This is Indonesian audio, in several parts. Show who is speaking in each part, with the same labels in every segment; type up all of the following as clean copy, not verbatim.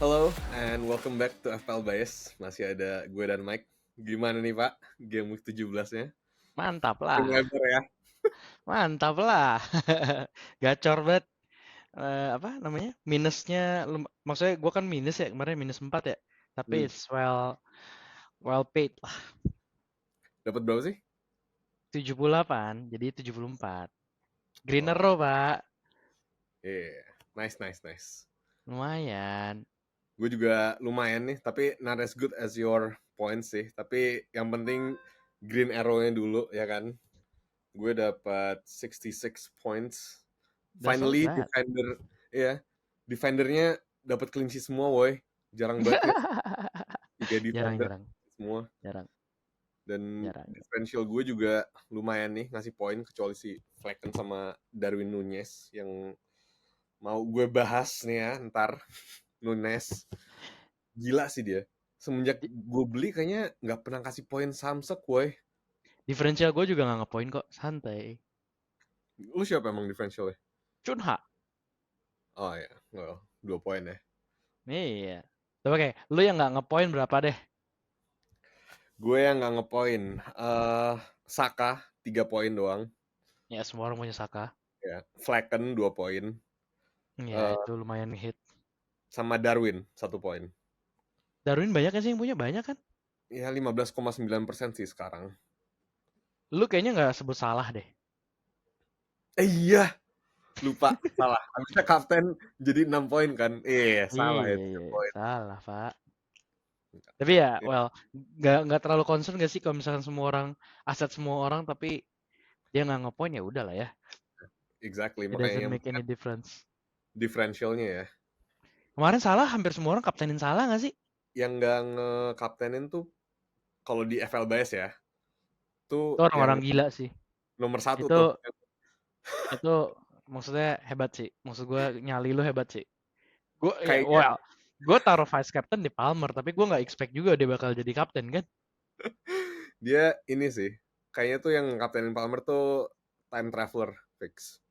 Speaker 1: Hello and welcome back to FPL Bias. Masih ada gue dan Mike. Gimana nih Pak, game week 17-nya?
Speaker 2: Mantap
Speaker 1: Tim
Speaker 2: lah,
Speaker 1: lebar ya?
Speaker 2: mantap lah. Gacor banget. Apa namanya? Minusnya, maksudnya gue kan minus ya kemarin minus 4 ya. Tapi
Speaker 1: Hmm.
Speaker 2: it's well paid lah.
Speaker 1: Dapat berapa sih?
Speaker 2: 78, jadi 74. Greener
Speaker 1: Oh,
Speaker 2: row, Pak.
Speaker 1: yeah. Nice.
Speaker 2: Lumayan.
Speaker 1: Gue juga lumayan nih, tapi not as good as your points sih. Tapi yang penting green arrow-nya dulu, ya kan? Gue dapat 66 points.
Speaker 2: That's not
Speaker 1: Finally,
Speaker 2: bad.
Speaker 1: ya, defendernya dapat clean sheet semua, woy. Jarang banget ya, 3 defender
Speaker 2: Jarang-jarang.
Speaker 1: semua.
Speaker 2: Jarang.
Speaker 1: Dan
Speaker 2: Jarang.
Speaker 1: differential gue juga lumayan nih ngasih poin, kecuali si Flecken sama Darwin Nunez yang mau gue bahas nih ya ntar. Nunez gila sih dia, semenjak gue beli kayaknya nggak pernah kasih poin samsek, woy.
Speaker 2: Differential gue juga nggak ngepoin kok, santai.
Speaker 1: Lu siapa emang differentialnya?
Speaker 2: Cunha.
Speaker 1: Oh ya, well, 2 poin ya.
Speaker 2: Iya. Coba kayak, lu yang nggak ngepoin berapa deh?
Speaker 1: Gue yang nggak ngepoin, Saka 3 poin doang.
Speaker 2: Ya semua orang punya Saka.
Speaker 1: Ya, Flecken 2 poin.
Speaker 2: Ya
Speaker 1: Eh,
Speaker 2: itu lumayan hit.
Speaker 1: sama Darwin 1 poin.
Speaker 2: Darwin banyak kan sih yang punya? Banyak kan?
Speaker 1: Ya 15,9% sih sekarang.
Speaker 2: Lu kayaknya nggak sebut salah deh.
Speaker 1: Iya, lupa, salah. Habisnya kapten jadi 6 poin kan? Salah
Speaker 2: Iya,
Speaker 1: itu
Speaker 2: iya,
Speaker 1: 3 poin.
Speaker 2: salah Pak. Tapi ya,
Speaker 1: Ya,
Speaker 2: well, nggak terlalu concern gak sih kalau misalkan semua orang aset semua orang tapi dia nggak ngepoin ya udah lah ya.
Speaker 1: exactly.
Speaker 2: It
Speaker 1: Makanya
Speaker 2: doesn't
Speaker 1: yang
Speaker 2: make any difference.
Speaker 1: differentialnya ya.
Speaker 2: Kemarin salah hampir semua orang kaptenin salah nggak sih?
Speaker 1: Yang nggak ngekaptenin tuh, kalau di FLBS ya,
Speaker 2: Itu
Speaker 1: tuh yang
Speaker 2: orang-orang gila sih.
Speaker 1: nomor satu
Speaker 2: Itu
Speaker 1: tuh.
Speaker 2: itu maksudnya hebat sih. Maksud gue nyali lu hebat sih. Gue ya
Speaker 1: Kayaknya
Speaker 2: well, gue taruh vice captain di Palmer tapi gue nggak expect juga dia bakal jadi kapten kan.
Speaker 1: dia ini sih. Kayaknya tuh yang kaptenin Palmer tuh time traveler fix.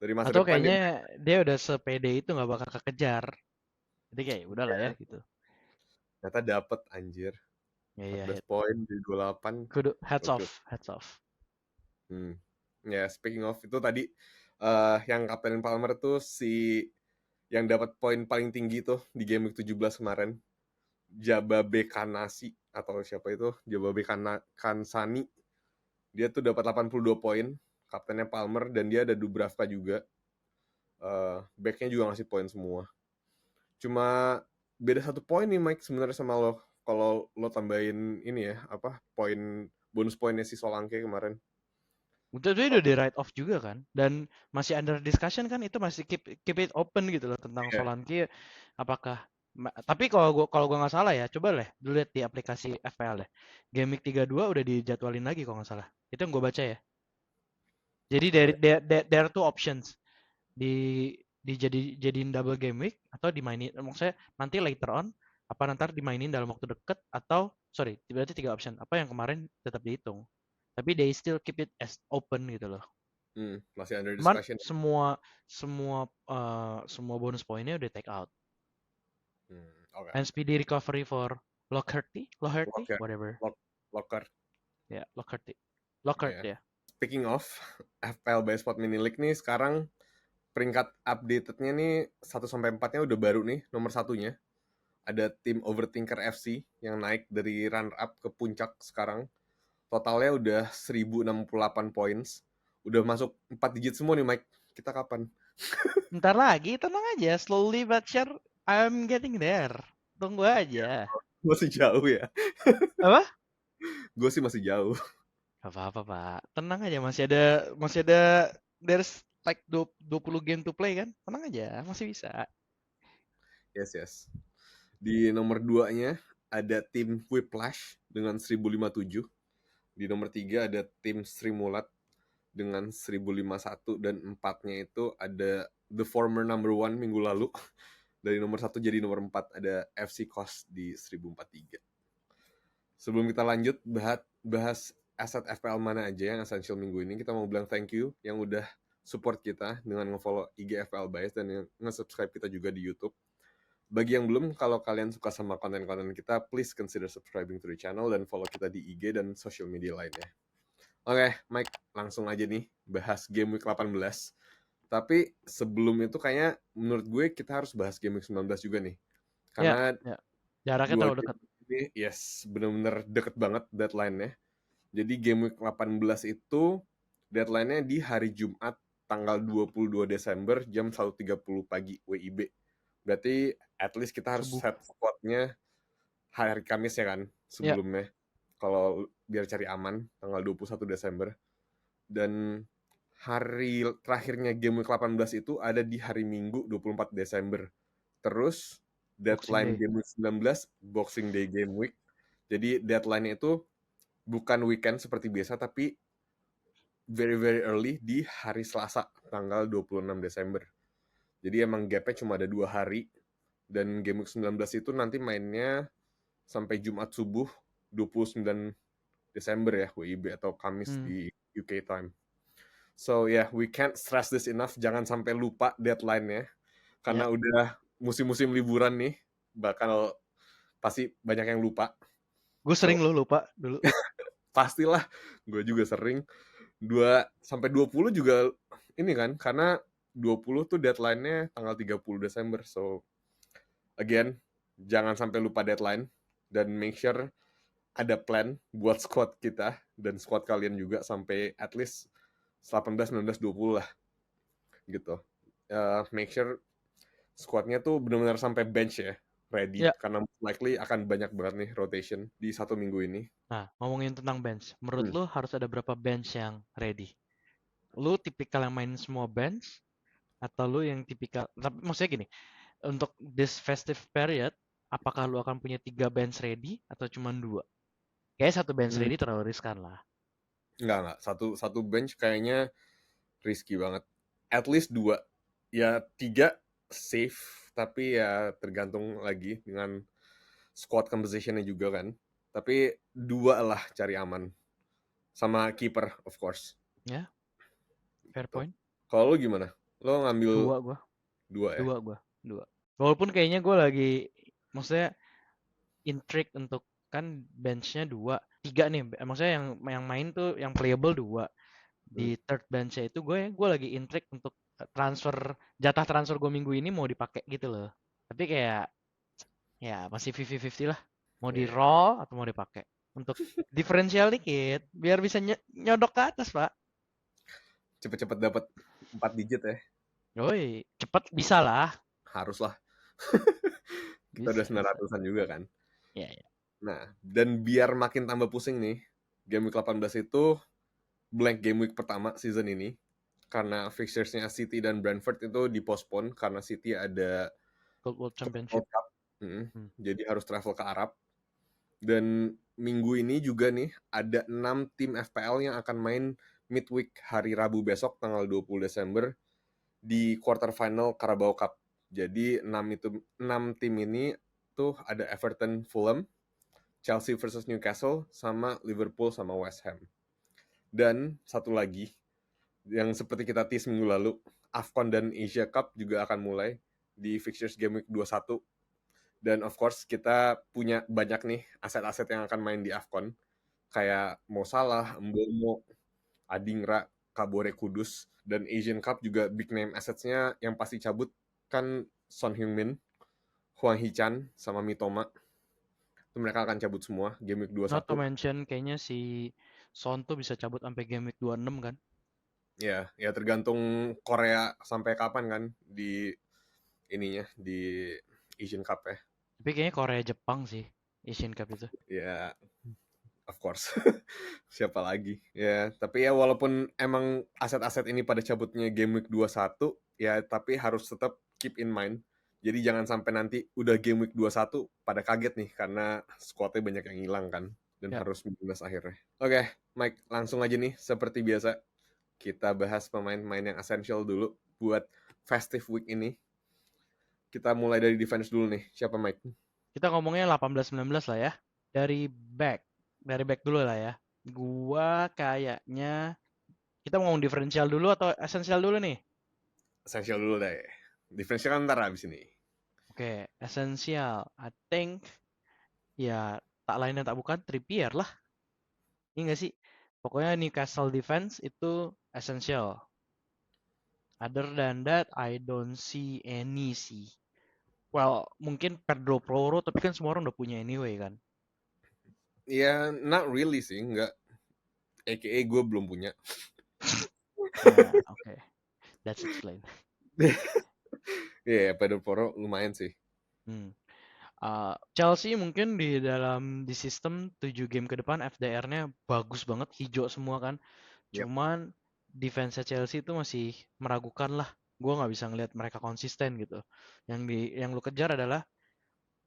Speaker 1: Dari masa
Speaker 2: Atau
Speaker 1: depan dia
Speaker 2: kayaknya dia udah sepede itu nggak bakal kekejar. Jadi kayak udah lah ya gitu.
Speaker 1: ternyata dapet anjir.
Speaker 2: Ya ya
Speaker 1: 14 poin di 28.
Speaker 2: kudu
Speaker 1: Gokil.
Speaker 2: hats off.
Speaker 1: Hmm. Ya, speaking of itu tadi, yang kaptenin Palmer tuh si yang dapat poin paling tinggi tuh di game week 17 kemarin. Jababe Kanasi atau siapa itu? Kansani. Dia tuh dapat 82 poin, kaptennya Palmer, dan dia ada Dubravka juga. Backnya juga ngasih poin semua. Cuma beda 1 poin nih Mike sebenarnya sama lo. Kalau lo tambahin ini ya, apa poin bonus poinnya si Solanke kemarin.
Speaker 2: Itu dia udah di write off juga kan, dan masih under discussion kan, itu masih keep it open gitu loh tentang
Speaker 1: Iya.
Speaker 2: Solanke apakah tapi kalau gua nggak salah ya, coba deh dulu lihat di aplikasi FPL deh. Game week 32 udah dijadwalin lagi kalau nggak salah. Itu yang gue baca ya. Jadi
Speaker 1: Oh
Speaker 2: dari
Speaker 1: ya.
Speaker 2: there are two options. Jadiin double game week atau dimainin, maksudnya nanti later on apa nanti dimainin dalam waktu deket, atau sorry berarti 3 option apa yang kemarin tetap dihitung tapi they still keep it as open gitu loh.
Speaker 1: Masih under
Speaker 2: Cuman
Speaker 1: discussion.
Speaker 2: semua bonus poinnya udah take out,
Speaker 1: Oke.
Speaker 2: and speedy recovery for Lockerty
Speaker 1: Lock ya.
Speaker 2: whatever.
Speaker 1: Locker.
Speaker 2: Ya, Lockerty Lockert
Speaker 1: Ya.
Speaker 2: ya.
Speaker 1: Speaking of FPL by Spot Mini League nih, sekarang peringkat updated-nya nih 1-4-nya udah baru nih. Nomor satunya ada tim Overthinker FC yang naik dari runner up ke puncak sekarang. Totalnya udah 1068 points. Udah masuk 4 digit semua nih Mike. Kita kapan?
Speaker 2: Ntar lagi, tenang aja, slowly but sure I'm getting there, tunggu aja.
Speaker 1: Masih jauh ya.
Speaker 2: Apa?
Speaker 1: Gue sih masih jauh.
Speaker 2: Gak apa-apa, Pak. Tenang aja, masih ada there's like 20 game to play kan? Tenang aja, masih bisa.
Speaker 1: Yes. Di nomor 2-nya ada tim Whiplash dengan 1057. Di nomor 3 ada tim Sri Mulat dengan 1051, dan 4-nya itu ada the former number 1 minggu lalu. Dari nomor 1 jadi nomor 4 ada FC Kos di 1043. Sebelum kita lanjut bahas aset FPL mana aja yang essential minggu ini, kita mau bilang thank you yang udah support kita dengan nge-follow IG FPL Bias dan yang nge-subscribe kita juga di YouTube. Bagi yang belum, kalau kalian suka sama konten-konten kita, please consider subscribing to the channel dan follow kita di IG dan social media lainnya. Oke, Mike, langsung aja nih bahas Game Week 18. Tapi sebelum itu kayaknya menurut gue kita harus bahas Game Week 19 juga nih.
Speaker 2: Ya,
Speaker 1: Karena
Speaker 2: ya. Jaraknya
Speaker 1: dua
Speaker 2: terlalu
Speaker 1: game
Speaker 2: dekat.
Speaker 1: ini, yes, bener-bener deket banget deadline-nya. Jadi Game Week 18 itu deadline-nya di hari Jumat tanggal 22 Desember jam 1.30 pagi WIB. Berarti at least kita harus
Speaker 2: Subuh.
Speaker 1: set squad-nya hari Kamis ya kan
Speaker 2: Ya,
Speaker 1: sebelumnya. Kalau biar cari aman tanggal 21 Desember. Dan hari terakhirnya Game Week 18 itu ada di hari Minggu 24 Desember. Terus
Speaker 2: Boxing
Speaker 1: deadline
Speaker 2: Day.
Speaker 1: Game Week 19 Boxing Day Game Week. Jadi deadline-nya itu bukan weekend seperti biasa tapi very very early di hari Selasa tanggal 26 Desember. Jadi emang gapnya cuma ada 2 hari dan Game Week 19 itu nanti mainnya sampai Jumat subuh 29 Desember ya WIB atau Kamis di UK time. So yeah, we can't stress this enough. Jangan sampai lupa deadline-nya
Speaker 2: Ya.
Speaker 1: karena udah musim-musim liburan nih, bakal pasti banyak yang lupa.
Speaker 2: Gue sering
Speaker 1: So
Speaker 2: lo lupa dulu.
Speaker 1: pastilah, gue juga sering 2 sampai 20 juga ini kan karena 20 tuh deadline-nya tanggal 30 Desember. So again, jangan sampai lupa deadline dan make sure ada plan buat squad kita dan squad kalian juga sampai at least 18, 19, 20 lah gitu. Make sure squadnya tuh benar-benar sampai bench ya ready
Speaker 2: Ya.
Speaker 1: karena likely akan banyak banget nih rotation di 1 minggu ini.
Speaker 2: Nah, ngomongin tentang bench. Menurut
Speaker 1: Hmm.
Speaker 2: lu harus ada berapa bench yang ready? Lu tipikal yang main semua bench? Atau lu yang tipikal... Tapi maksudnya gini, untuk this festive period, apakah lu akan punya 3 bench ready? Atau cuma 2? Kayaknya 1 bench
Speaker 1: Hmm.
Speaker 2: ready terlalu riskan lah.
Speaker 1: Enggak. Satu bench kayaknya risky banget. At least 2. Ya 3 safe, tapi ya tergantung lagi dengan squad composition-nya juga kan. Tapi 2 lah cari aman. Sama keeper, of course.
Speaker 2: Ya, fair
Speaker 1: Gitu.
Speaker 2: point.
Speaker 1: Kalau lu gimana? Lo ngambil
Speaker 2: 2 gua.
Speaker 1: 2 ya?
Speaker 2: 2 gua. 2. Walaupun kayaknya gue lagi... Maksudnya intrigue untuk... Kan benchnya 2. 3 nih. Maksudnya yang main tuh yang playable 2. Di third bench itu gue lagi intrigue untuk jatah transfer gue minggu ini mau dipakai gitu loh. Tapi kayak ya masih 50-50 lah. Mau di
Speaker 1: Yeah.
Speaker 2: raw atau mau dipakai untuk diferensial dikit biar bisa nyodok ke atas, Pak.
Speaker 1: Cepet-cepet dapat 4 digit ya.
Speaker 2: Yoi, cepet bisa lah.
Speaker 1: Harus lah. Kita udah
Speaker 2: Bisa.
Speaker 1: 900-an juga kan.
Speaker 2: Ya, ya.
Speaker 1: Nah, dan biar makin tambah pusing nih, Game Week 18 itu blank game week pertama season ini. Karena fixtures-nya City dan Brentford itu dipospon karena City ada
Speaker 2: World Championship.
Speaker 1: World Cup. Jadi harus travel ke Arab. Dan minggu ini juga nih ada 6 tim FPL yang akan main midweek hari Rabu besok tanggal 20 Desember di quarter final Carabao Cup. Jadi 6 tim ini tuh ada Everton, Fulham, Chelsea versus Newcastle, sama Liverpool sama West Ham. Dan satu lagi yang seperti kita tease minggu lalu, AFCON dan Asia Cup juga akan mulai di fixtures game week 21. Dan of course kita punya banyak nih aset-aset yang akan main di AFCON. Kayak Mo Salah, Mbomo, Adingra, Kabore Kudus. Dan Asian Cup juga big name assets-nya yang pasti cabut kan Son Heung-min, Hwang Hee-chan, sama Mitoma. Itu mereka akan cabut semua game week 21.
Speaker 2: Not to mention kayaknya si Son tuh bisa cabut sampai game week 26 kan?
Speaker 1: Ya tergantung Korea sampai kapan kan di ininya di Asian Cup ya.
Speaker 2: Tapi kayaknya Korea Jepang sih Asian Cup itu.
Speaker 1: Ya, of course. Siapa lagi? Ya, tapi ya walaupun emang aset-aset ini pada cabutnya game week 21, ya tapi harus tetap keep in mind. Jadi jangan sampai nanti udah game week 21 pada kaget nih karena squadnya banyak yang hilang kan dan
Speaker 2: Ya.
Speaker 1: harus minus akhirnya. Oke, Mike, langsung aja nih seperti biasa kita bahas pemain-pemain yang essential dulu buat festive week ini. Kita mulai dari defense dulu nih. Siapa Mike?
Speaker 2: Kita ngomongnya 18-19 lah ya. Dari back dulu lah ya. Gua kayaknya kita ngomong diferensial dulu atau esensial dulu nih?
Speaker 1: Essential dulu deh. Differential kan ntar abis ini.
Speaker 2: Oke, esensial. I think ya tak lain dan tak bukan Trippier lah. Ini nggak sih? Pokoknya Newcastle defense itu essential. Other than that, I don't see any sih. Well, mungkin Pedro Porro, tapi kan semua orang udah punya anyway kan.
Speaker 1: Ya, not really sih, nggak. AKA gue belum punya.
Speaker 2: Nah, oke. That's explain.
Speaker 1: Iya, Pedro Porro lumayan sih.
Speaker 2: Hmm. Chelsea mungkin di sistem 7 game ke depan FDR-nya bagus banget, hijau semua kan.
Speaker 1: Yep.
Speaker 2: Cuman defense Chelsea itu masih meragukan lah. Gue nggak bisa ngelihat mereka konsisten gitu. Yang lu kejar adalah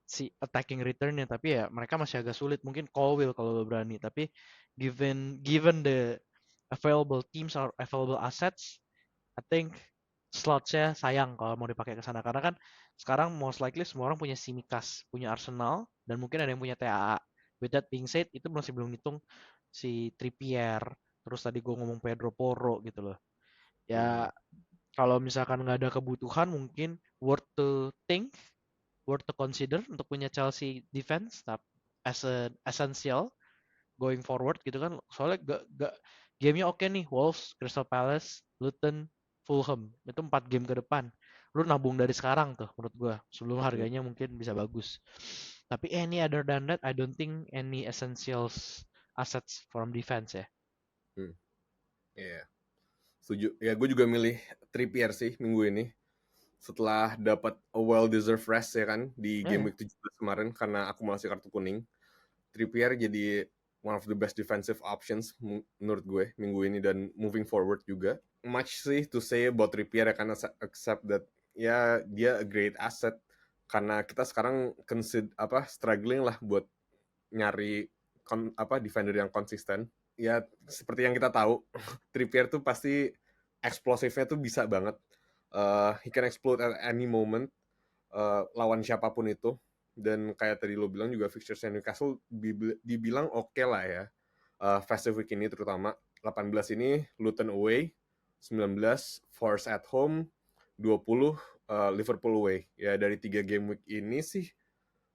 Speaker 2: si attacking return-nya, tapi ya mereka masih agak sulit. Mungkin Colwill kalau lo berani, tapi given the available teams or available assets, I think slots-nya sayang kalau mau dipakai ke sana karena kan sekarang most likely semua orang punya Tsimikas, punya Arsenal, dan mungkin ada yang punya TAA. With that being said, itu masih belum hitung si Trippier, terus tadi gue ngomong Pedro Porro gitu loh.
Speaker 1: Hmm.
Speaker 2: Ya kalau misalkan nggak ada kebutuhan mungkin worth to think, worth to consider untuk punya Chelsea defense as an essential going forward gitu kan. Soalnya gak gamenya oke nih, Wolves, Crystal Palace, Luton, Fulham. Itu 4 game ke depan. Lu nabung dari sekarang tuh menurut gua. Sebelum
Speaker 1: Hmm.
Speaker 2: harganya mungkin bisa bagus. Tapi any other than that, I don't think any essentials assets from defense ya.
Speaker 1: Hmm. Iya, setuju. Ya, gue juga milih Trippier sih minggu ini. Setelah dapat a well-deserved rest ya kan di
Speaker 2: Ya,
Speaker 1: game
Speaker 2: ya.
Speaker 1: week 17 kemarin karena akumulasi kartu kuning. Trippier jadi one of the best defensive options menurut gue minggu ini dan moving forward juga. Much sih to say about Trippier ya karena accept that ya dia a great asset karena kita sekarang struggling lah buat nyari defender yang konsisten. Ya seperti yang kita tahu, Trippier tuh pasti eksplosifnya tuh bisa banget. He can explode at any moment lawan siapapun itu. Dan kayak tadi lo bilang juga fixturesnya Newcastle dibilang oke lah ya. Festive week ini terutama 18 ini Luton away, 19 Forest at home, 20 Liverpool away. Ya dari 3 game week ini sih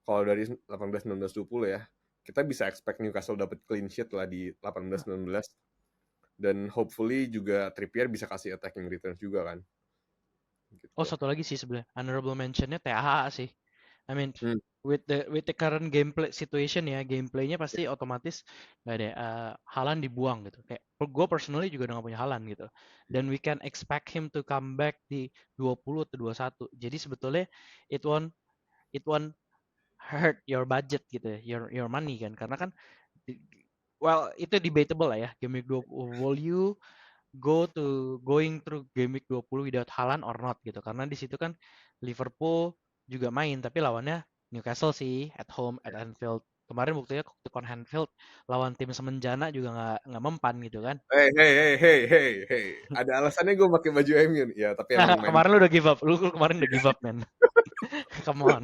Speaker 1: kalau dari 18, 19, 20 ya kita bisa expect Newcastle dapat clean sheet lah di 18, 19 dan hopefully juga Trippier bisa kasih attacking returns juga kan
Speaker 2: Oh,
Speaker 1: gitu.
Speaker 2: satu lagi sih sebenarnya honorable mentionnya TAA sih. I mean,
Speaker 1: Hmm.
Speaker 2: with the current gameplay situation ya, gameplaynya pasti otomatis nggak ada Haaland dibuang gitu. Kayak gue personally juga udah gak punya Haaland gitu. Dan we can expect him to come back di 20 atau 21. Jadi sebetulnya it won't it won't hurt your budget gitu ya, your money kan. Karena kan well itu debatable lah ya. Game week 20 will you going through game week 20 without Haaland or not gitu. Karena di situ kan Liverpool juga main tapi lawannya Newcastle sih at home at Anfield. Kemarin buktinya kon Anfield lawan tim semenjana juga nggak mempan gitu kan.
Speaker 1: Hey, ada alasannya gue pakai baju MU nih. Ya tapi
Speaker 2: Nah,
Speaker 1: emang main
Speaker 2: kemarin lu udah give up. Lu kemarin udah give up, man. Come on.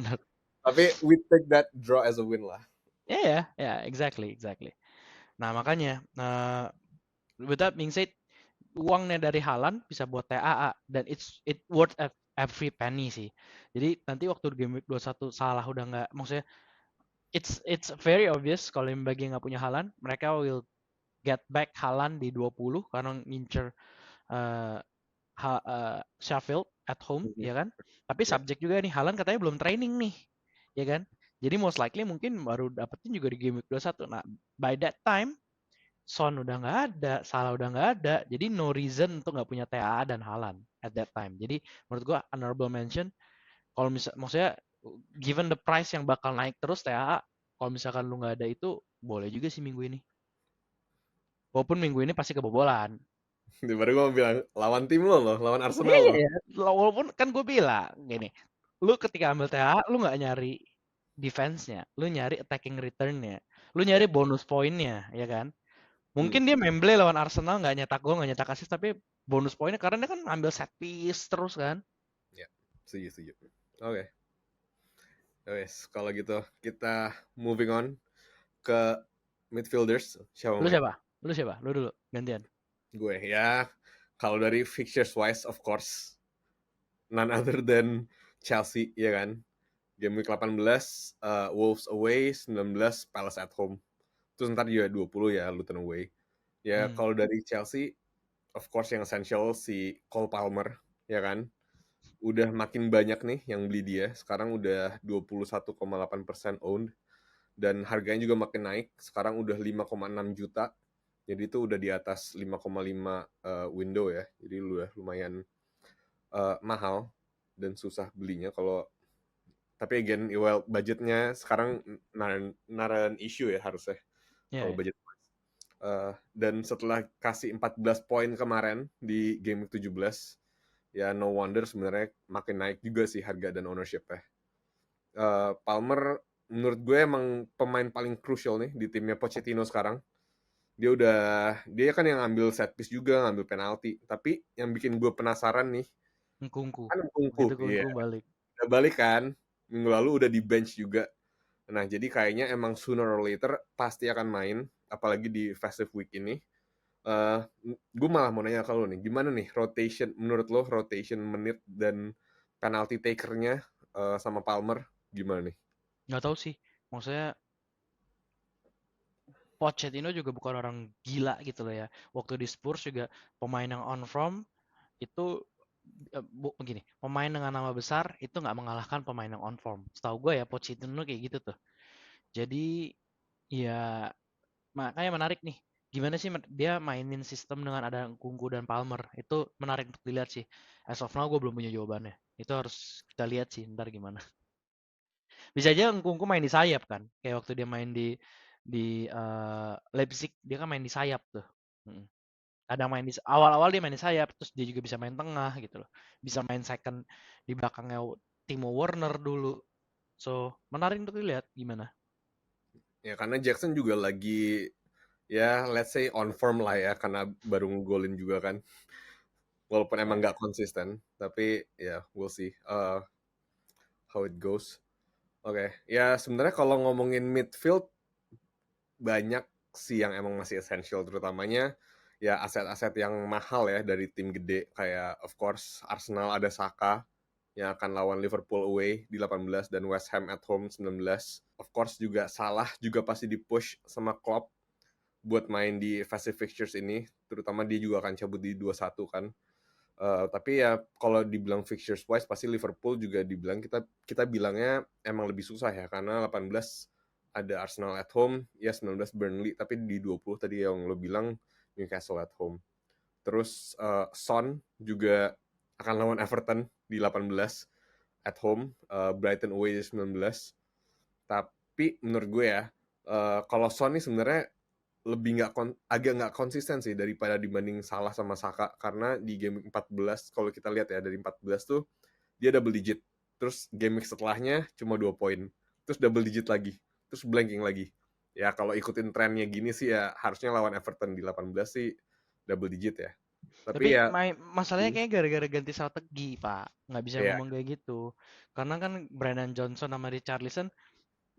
Speaker 1: tapi we take that draw as a win lah.
Speaker 2: Ya, exactly. Nah, makanya with that being said, uangnya dari Haaland bisa buat TAA dan it worth every penny sih. Jadi nanti waktu game week 21 salah udah nggak, maksudnya it's very obvious kalau yang bagi nggak punya Haaland, mereka will get back Haaland di 20 karena ngincer uh, Sheffield at home,
Speaker 1: Mhm.
Speaker 2: ya kan? Tapi
Speaker 1: Ya.
Speaker 2: subjek juga nih, Haaland katanya belum training nih, ya kan? Jadi most likely mungkin baru dapetin juga di game week 21. Nah, by that time Son udah nggak ada, Salah udah nggak ada, jadi no reason untuk nggak punya TAA dan Haaland at that time. Jadi menurut gua honorable mention kalau maksudnya given the price yang bakal naik terus TAA, kalau misalkan lu nggak ada itu boleh juga sih minggu ini. Walaupun minggu ini pasti kebobolan.
Speaker 1: Baru gue mau bilang lawan tim lo loh, lawan Arsenal
Speaker 2: Iya
Speaker 1: loh.
Speaker 2: ya. Walaupun kan gue bilang gini, lu ketika ambil TAA lu nggak nyari defense-nya, lu nyari attacking return-nya, lu nyari
Speaker 1: Ya.
Speaker 2: bonus poinnya, ya kan?
Speaker 1: Hmm.
Speaker 2: Mungkin dia Memble lawan Arsenal nggak nyetak gol, nggak nyetak assist, tapi bonus poinnya karena dia kan ambil set piece terus kan.
Speaker 1: Ya, setuju. Oke. Wes, kalau gitu kita moving on ke midfielders. Siapa
Speaker 2: Lu
Speaker 1: main?
Speaker 2: siapa? Lu siapa? Lu dulu, gantian.
Speaker 1: Gue ya. Kalau dari fixtures wise, of course, none other than Chelsea, ya kan? Game week 18 Wolves away, 19 Palace at home. Terus ntar juga 20 ya Luton away. Ya kalau dari Chelsea, of course yang essential si Cole Palmer, ya kan? Udah makin banyak nih yang beli dia. Sekarang udah 21,8% owned. Dan harganya juga makin naik. Sekarang udah 5,6 juta. Jadi itu udah di atas 5,5 window ya. Jadi udah lumayan mahal dan susah belinya kalau, tapi again well budgetnya sekarang not an issue ya harusnya
Speaker 2: Ya,
Speaker 1: kalau
Speaker 2: ya.
Speaker 1: budget. Dan setelah kasih 14 poin kemarin di game 17, ya no wonder sebenarnya makin naik juga sih harga dan ownership-nya. Palmer menurut gue emang pemain paling crucial nih di timnya Pochettino sekarang. Dia kan yang ngambil set piece juga, ngambil penalti. Tapi yang bikin gue penasaran nih,
Speaker 2: Nkunku.
Speaker 1: kan
Speaker 2: Begitu
Speaker 1: Nkunku, iya.
Speaker 2: Nkunku balik.
Speaker 1: Udah balik kan, minggu lalu udah di bench juga. Nah, jadi kayaknya emang sooner or later pasti akan main, apalagi di festive week ini. Gue malah mau nanya ke lo nih, gimana nih rotation, menurut lo rotation menit dan penalty takernya sama Palmer, gimana nih?
Speaker 2: Nggak tahu sih. Maksudnya Pochettino juga bukan orang gila gitu loh ya. Waktu di Spurs juga pemain yang on form itu begini, pemain dengan nama besar itu nggak mengalahkan pemain yang on form. Setahu gue ya Pochettino kayak gitu tuh. Jadi ya makanya menarik nih. Gimana sih dia mainin sistem dengan ada Nkunku dan Palmer? Itu menarik untuk dilihat sih. As of now gue belum punya jawabannya. Itu harus kita lihat sih ntar gimana. Bisa aja Nkunku main di sayap kan. Kayak waktu dia main di Leipzig dia kan main di sayap tuh. Mm. Kadang main di awal-awal dia main di sayap, terus dia juga bisa main tengah gitu loh. Bisa main second di belakangnya Timo Werner dulu. So, menarik untuk dilihat gimana.
Speaker 1: Ya karena Jackson juga lagi, ya let's say on form lah ya, karena baru ngegolin juga kan. Walaupun emang
Speaker 2: Ya.
Speaker 1: nggak konsisten, tapi ya we'll see how it goes. Oke, ya sebenarnya kalau ngomongin midfield, banyak sih yang emang masih essential, terutamanya ya aset-aset yang mahal ya dari tim gede, kayak of course Arsenal ada Saka yang akan lawan Liverpool away di 18 dan West Ham at home 19. Of course juga Salah juga pasti di-push sama Klopp buat main di festive fixtures ini, terutama dia juga akan cabut di 21 kan. Tapi ya kalau dibilang fixtures wise pasti Liverpool juga dibilang, kita bilangnya emang lebih susah ya, karena 18 ada Arsenal at home, ya 19 Burnley, tapi di 20 tadi yang lo bilang Newcastle at home. Terus Son juga akan lawan Everton di 18 at home, Brighton away di 19. Tapi menurut gue ya, kalau Son nih sebenarnya agak nggak konsisten sih daripada dibanding Salah sama Saka, karena di game 14 kalau kita lihat ya, dari 14 tuh dia double digit, terus game setelahnya cuma 2 poin, terus double digit lagi, terus blanking lagi. Ya kalau ikutin trennya gini sih ya harusnya lawan Everton di 18 sih double digit ya, tapi
Speaker 2: Tapi
Speaker 1: ya
Speaker 2: masalahnya kayak gara-gara ganti strategi, Pak. Nggak bisa
Speaker 1: ya
Speaker 2: ngomong kayak gitu. Karena kan Brandon Johnson sama Richarlison,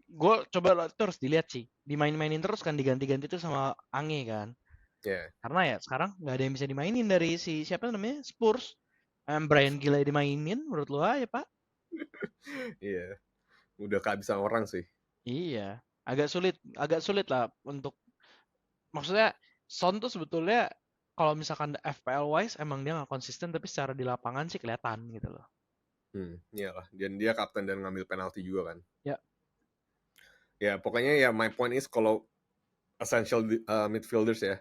Speaker 2: gue coba terus dilihat sih. Dimain-mainin terus kan, diganti-ganti tuh sama Ange kan.
Speaker 1: ya
Speaker 2: Karena ya sekarang nggak ada yang bisa dimainin dari si siapa namanya Spurs. Brian Gila dimainin, menurut lo aja Pak?
Speaker 1: iya udah kehabisan orang sih.
Speaker 2: Iya, agak sulit lah untuk, maksudnya Son tuh sebetulnya kalau misalkan FPL wise emang dia nggak konsisten, tapi secara di lapangan sih kelihatan gitu loh.
Speaker 1: Iyalah, dan dia kapten dan ngambil penalti juga kan.
Speaker 2: Ya,
Speaker 1: Ya pokoknya ya my point is kalau essential midfielders ya,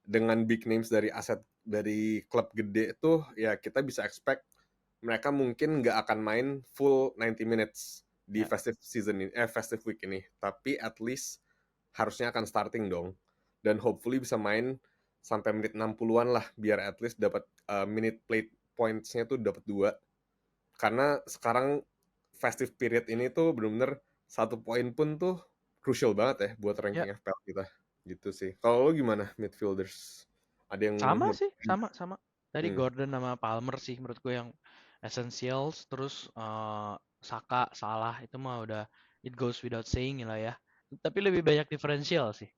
Speaker 1: dengan big names dari aset dari klub gede tuh ya kita bisa expect mereka mungkin nggak akan main full 90 minutes di
Speaker 2: ya.
Speaker 1: festive season ini, festive week ini, tapi at least harusnya akan starting dong, dan hopefully bisa main sampai menit 60-an lah, biar at least dapat minute play points-nya tuh dapat 2, karena sekarang festive period ini tuh bener-bener 1 poin pun tuh crucial banget ya buat
Speaker 2: Ya,
Speaker 1: ranking FPL kita gitu sih. Kalau lo gimana midfielders? Ada yang
Speaker 2: sama sih, sama. Tadi
Speaker 1: hmm,
Speaker 2: Gordon sama Palmer sih menurut gue yang essentials, terus Saka, Salah itu mah udah it goes without saying lah ya. Tapi lebih banyak diferensial sih.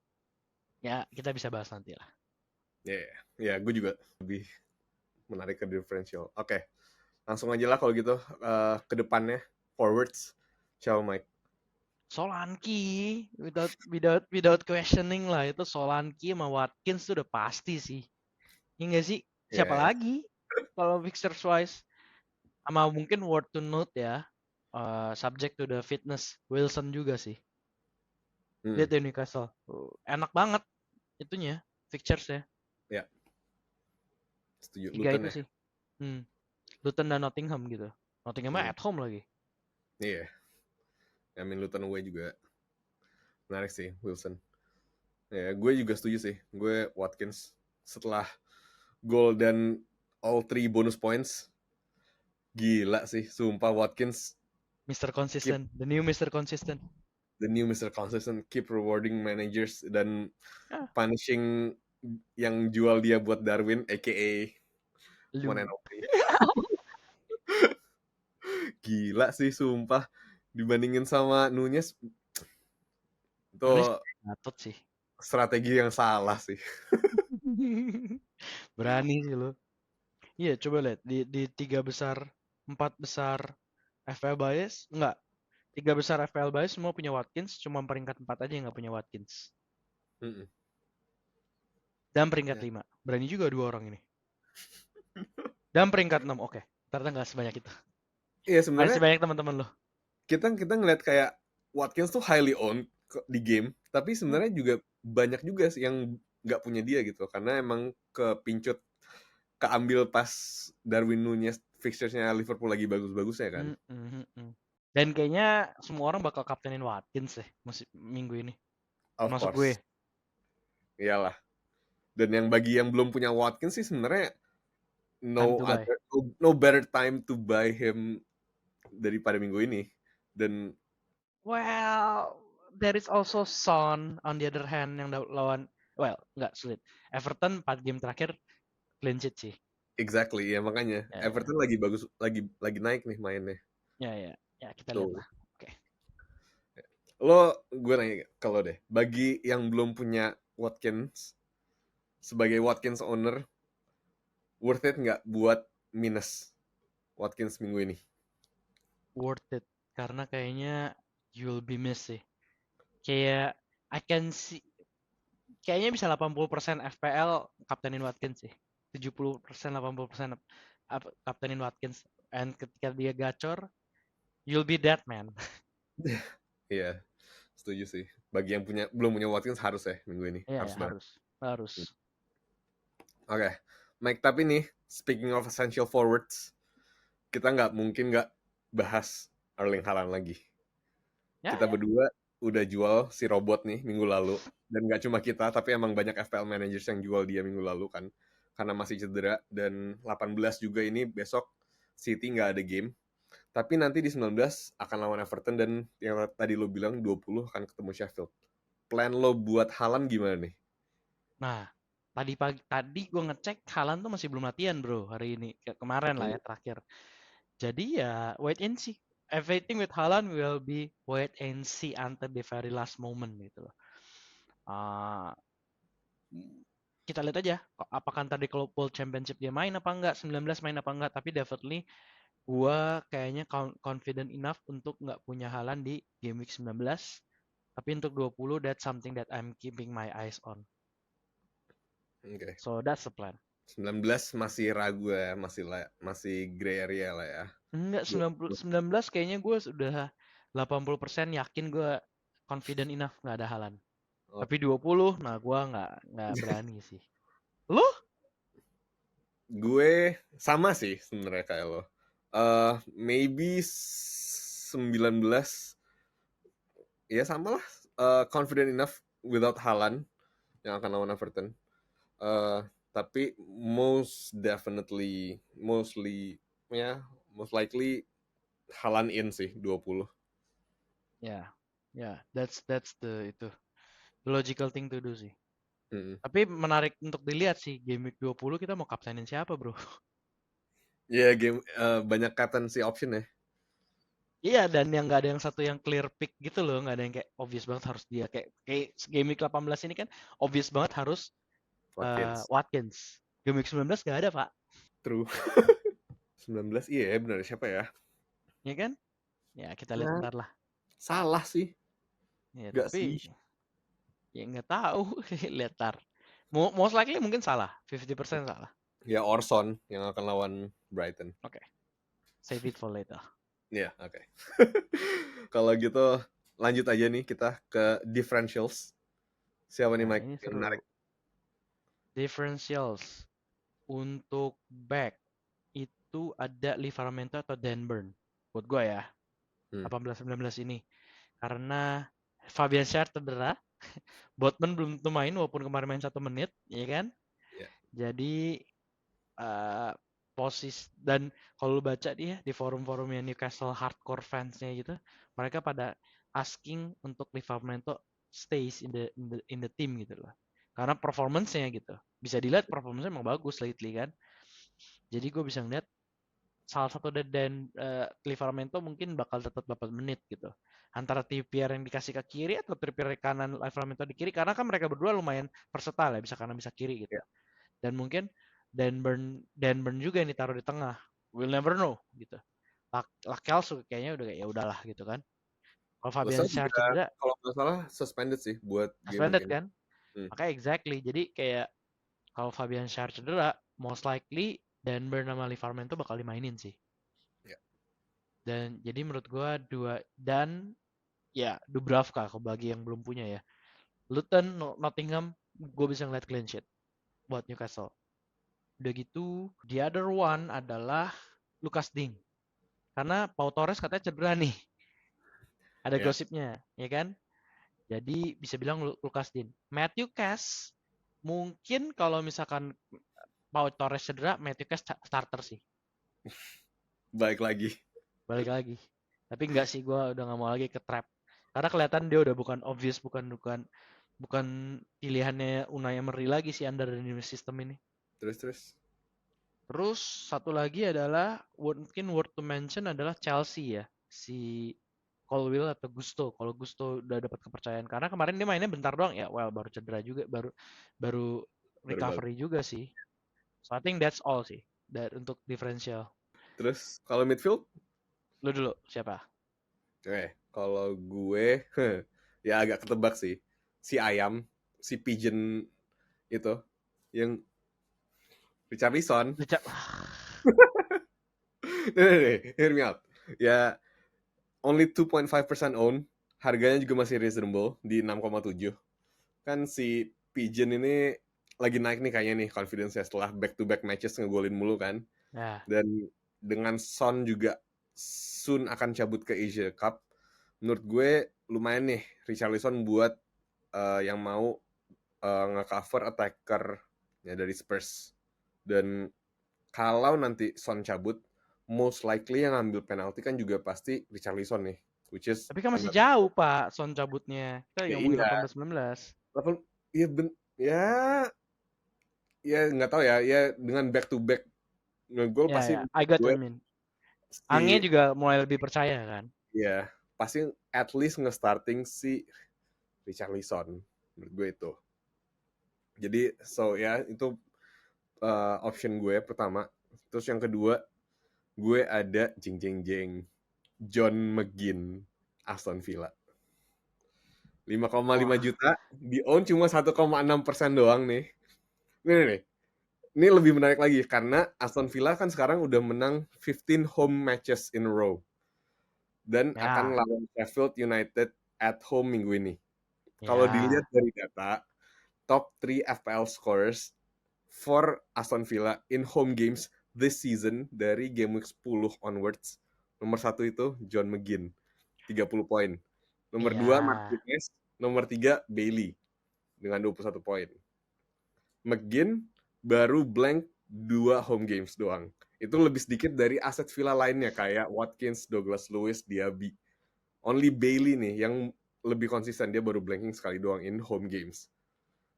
Speaker 2: Ya, kita bisa bahas nanti lah.
Speaker 1: ya yeah, ya gue juga lebih menarik ke differential. Oke, langsung aja lah kalau gitu ke depannya forwards. Ciao Mike.
Speaker 2: Solanke without questioning lah, itu Solanke sama Watkins tuh udah pasti sih. Iya nggak sih? Siapa
Speaker 1: Yes.
Speaker 2: lagi kalau fixtures wise? Sama mungkin word to note ya, subject to the fitness Wilson juga sih.
Speaker 1: Hmm.
Speaker 2: Lihat ya Newcastle, enak banget itunya fixtures ya.
Speaker 1: Ya, setuju.
Speaker 2: Tiga
Speaker 1: Luton
Speaker 2: itu
Speaker 1: ya.
Speaker 2: sih. Luton dan Nottingham gitu. Nottingham
Speaker 1: Hmm.
Speaker 2: at home lagi.
Speaker 1: Iya. I mean Luton away juga menarik sih Wilson. Ya, gue juga setuju sih. Gue Watkins setelah gol dan all 3 bonus points. Gila sih, sumpah Watkins
Speaker 2: Mr.
Speaker 1: keep
Speaker 2: Consistent, the new Mr. Consistent.
Speaker 1: the new Mr. Consistent, keep rewarding managers dan
Speaker 2: Ah,
Speaker 1: punishing yang jual dia buat Darwin, aka one
Speaker 2: lu.
Speaker 1: and only. Gila sih, sumpah. Dibandingin sama Nunez, itu
Speaker 2: Nulis Gatot sih.
Speaker 1: strategi yang salah sih.
Speaker 2: Berani sih lo. Iya, coba lihat di tiga besar, empat besar FPL bias, enggak. Tiga besar FPL bias semua punya Watkins, cuma peringkat 4 aja yang nggak punya Watkins.
Speaker 1: Mm-mm.
Speaker 2: Dan peringkat
Speaker 1: Ya.
Speaker 2: 5. Berani juga dua orang ini. Dan peringkat 6, oke. Ternyata nggak sebanyak itu.
Speaker 1: Iya
Speaker 2: Masih
Speaker 1: sebenarnya
Speaker 2: banyak teman-teman lo.
Speaker 1: kita ngeliat kayak Watkins tuh highly owned di game, tapi sebenarnya juga banyak juga sih yang nggak punya dia gitu, karena emang kepincut, keambil pas Darwin Nunez fixturesnya Liverpool lagi bagus-bagusnya kan.
Speaker 2: Dan kayaknya semua orang bakal kaptenin Watkins deh minggu ini.
Speaker 1: Of
Speaker 2: Masuk gue.
Speaker 1: course, iyalah. Dan yang bagi yang belum punya Watkins sih sebenarnya
Speaker 2: Time to buy.
Speaker 1: no better time to buy him daripada minggu ini. Dan
Speaker 2: Well, there is also Son on the other hand yang lawan, well, nggak sulit. Everton 4 game terakhir clean sheet sih.
Speaker 1: exactly ya, makanya
Speaker 2: Ya,
Speaker 1: Everton lagi bagus, lagi naik nih mainnya.
Speaker 2: ya kita lihat
Speaker 1: Tuh.
Speaker 2: lah. Oke.
Speaker 1: Gue nanya kalau deh, bagi yang belum punya Watkins, sebagai Watkins owner, worth it nggak buat minus Watkins minggu ini?
Speaker 2: Worth it karena kayaknya you'll be missed sih. Kayak I can see, kayaknya bisa 80% FPL kaptenin Watkins sih. 70% 80% kaptenin Watkins. And ketika dia gacor, you'll be dead man.
Speaker 1: Iya, setuju sih. Bagi yang belum punya Watkins harus ya minggu ini,
Speaker 2: Iya,
Speaker 1: harus banget.
Speaker 2: harus.
Speaker 1: Oke, Mike, tapi nih, speaking of essential forwards, kita nggak mungkin nggak bahas Erling Haaland lagi. Kita berdua udah jual si robot nih minggu lalu. Dan nggak cuma kita, tapi emang banyak FPL managers yang jual dia minggu lalu kan. Karena masih cedera. Dan 18 juga ini besok City nggak ada game. Tapi nanti di 19 akan lawan Everton. Dan yang tadi lo bilang 20 akan ketemu Sheffield. Plan lo buat Haaland gimana nih?
Speaker 2: Nah, tadi gue ngecek Haaland tuh masih belum latihan bro hari ini. Kemarin lah ya terakhir. Jadi ya wait and see. Everything with Haaland will be wait and see until the very last moment gitu loh. Kita lihat aja apakah ntar di World Championship dia main apa enggak, 19 main apa enggak, tapi definitely gue kayaknya confident enough untuk nggak punya Haaland di game week 19. Tapi untuk 20 that's something that I'm keeping my eyes on.
Speaker 1: Oke.
Speaker 2: So that's the plan.
Speaker 1: 19 masih ragu ya, masih gray area lah ya.
Speaker 2: Enggak, 19 kayaknya gue sudah 80% yakin gue confident enough nggak ada Haaland.
Speaker 1: Oh.
Speaker 2: Tapi 20, nah gue nggak berani sih. Lo?
Speaker 1: Gue sama sih sebenarnya kayak lo. Maybe 19, ya sama lah. Confident enough without Haaland yang akan lawan Everton. Tapi most likely Haaland in sih 20.
Speaker 2: Ya, that's the logical thing to do sih.
Speaker 1: Mm-hmm.
Speaker 2: Tapi menarik untuk dilihat sih game week 20 kita mau kaptenin siapa, bro?
Speaker 1: Ya, game banyak captaincy option ya.
Speaker 2: Iya, dan yang nggak ada yang satu yang clear pick gitu loh, nggak ada yang kayak obvious banget harus dia. Kayak game week 18 ini kan obvious banget harus Watkins. Game week 19 nggak ada, Pak.
Speaker 1: True. 19 iya ya, benar, siapa ya?
Speaker 2: Ya kan? Ya, kita lihat ntar lah.
Speaker 1: Salah sih,
Speaker 2: Ya
Speaker 1: nggak sih.
Speaker 2: tapi ya nggak tahu. Lihat tar. Most likely mungkin salah. 50% salah.
Speaker 1: Ya Orson yang akan lawan Brighton.
Speaker 2: Oke. Save it for later.
Speaker 1: Ya, oke. Kalau gitu lanjut aja nih kita ke differentials. Siapa nih
Speaker 2: Nah,
Speaker 1: Mike
Speaker 2: ini
Speaker 1: yang
Speaker 2: seru.
Speaker 1: menarik?
Speaker 2: Differentials untuk back itu ada Livramento atau Dan Burn. Buat gue ya.
Speaker 1: Hmm.
Speaker 2: 18-19 ini. Karena Fabian Schär cedera. Botman belum tentu main walaupun kemarin main 1 menit, ya kan?
Speaker 1: Ya.
Speaker 2: Jadi dan kalau lu baca dia di forum-forumnya Newcastle hardcore fansnya gitu, mereka pada asking untuk Livramento stays in the team gitu loh. Karena performance-nya gitu. Bisa dilihat performance-nya emang bagus lately kan. Jadi gue bisa ngeliat salah satu dan Livramento mungkin bakal tetap 8 menit gitu. Antara Trippier yang dikasih ke kiri atau Trippier kanan Livramento di kiri karena kan mereka berdua lumayan versatile ya bisa kanan bisa kiri gitu.
Speaker 1: Ya.
Speaker 2: Dan mungkin Dan Burn juga yang ditaruh di tengah. We'll never know gitu. Lakelso kayaknya udah kayak ya udahlah gitu kan. Kalau Fabian
Speaker 1: Lascelles
Speaker 2: Schär
Speaker 1: juga
Speaker 2: cedera,
Speaker 1: kalau nggak salah suspended sih buat game week
Speaker 2: suspended
Speaker 1: ini.
Speaker 2: kan?
Speaker 1: Hmm.
Speaker 2: Makanya exactly. Jadi kayak kalau Fabian Schär cedera, most likely Dan Burn sama Livramento bakal dimainin sih.
Speaker 1: Ya.
Speaker 2: Dan jadi menurut gua dan ya Dubravka kalau bagi yang belum punya ya. Luton, Nottingham, gue bisa ngeliat clean sheet buat Newcastle. Udah gitu, the other one adalah Lucas Digne. Karena Pau Torres katanya cedera nih. Ada
Speaker 1: Ya.
Speaker 2: gosipnya, ya kan? Jadi bisa bilang Lucas Digne. Matthew Cash, mungkin kalau misalkan Pau Torres cedera, Matthew Cash starter sih.
Speaker 1: Balik lagi.
Speaker 2: Balik lagi. Tapi enggak sih, gue udah gak mau lagi ke trap. Karena kelihatan dia udah bukan obvious, bukan pilihannya Unai Emery lagi sih under the new system ini.
Speaker 1: Terus.
Speaker 2: Terus satu lagi adalah mungkin worth to mention adalah Chelsea ya. Si Colwill atau Gusto. Kalau Gusto udah dapat kepercayaan karena kemarin dia mainnya bentar doang ya. Well, baru cedera juga, baru
Speaker 1: Baru balik.
Speaker 2: recovery juga sih. So I think that's all sih untuk differential.
Speaker 1: Terus kalau midfield?
Speaker 2: Lu dulu siapa?
Speaker 1: Kalau gue ya agak ketebak sih. Si Ayam, si Pigeon itu yang Richarlison. Nih, hear me out. Ya, only 2.5% own. Harganya juga masih reasonable di 6,7. Kan si Pigeon ini lagi naik nih kayaknya nih confidence-nya setelah back-to-back matches ngegolin mulu kan.
Speaker 2: Nah,
Speaker 1: Dan dengan Son juga soon akan cabut ke Asia Cup. Menurut gue lumayan nih Richarlison buat yang mau nge-cover attacker ya dari Spurs. Dan kalau nanti Son cabut, most likely yang ngambil penalti kan juga pasti Richarlison nih. Which is
Speaker 2: tapi kan masih
Speaker 1: another.
Speaker 2: jauh Pak Son cabutnya. Kita
Speaker 1: Ya
Speaker 2: ngomongin
Speaker 1: iya.
Speaker 2: 18-19.
Speaker 1: Level, ya, ya nggak tahu ya. Ya dengan back to back ngegol
Speaker 2: Ya,
Speaker 1: pasti
Speaker 2: ya, I got
Speaker 1: gue
Speaker 2: what you mean. Angnya
Speaker 1: si
Speaker 2: juga mulai lebih percaya kan.
Speaker 1: ya pasti at least nge-starting si Richarlison menurut gue itu. Jadi so ya itu option gue pertama. Terus yang kedua gue ada John McGinn Aston Villa. 5,5
Speaker 2: Wah,
Speaker 1: juta di own cuma 1,6% doang nih. Nih. Ini lebih menarik lagi karena Aston Villa kan sekarang udah menang 15 home matches in a row. Dan akan
Speaker 2: ya,
Speaker 1: lawan Sheffield United at home minggu ini. Kalau dilihat
Speaker 2: ya.
Speaker 1: dari data, top 3 FPL scorers for Aston Villa in home games this season dari game week 10 onwards. Nomor 1 itu John McGinn, 30 poin. Nomor 2
Speaker 2: Iya.
Speaker 1: Martinez, nomor 3 Bailey dengan 21 poin. McGinn baru blank 2 home games doang. Itu lebih sedikit dari aset Villa lainnya kayak Watkins, Douglas Lewis, Diaby. Only Bailey nih yang lebih konsisten, dia baru blanking sekali doang in home games.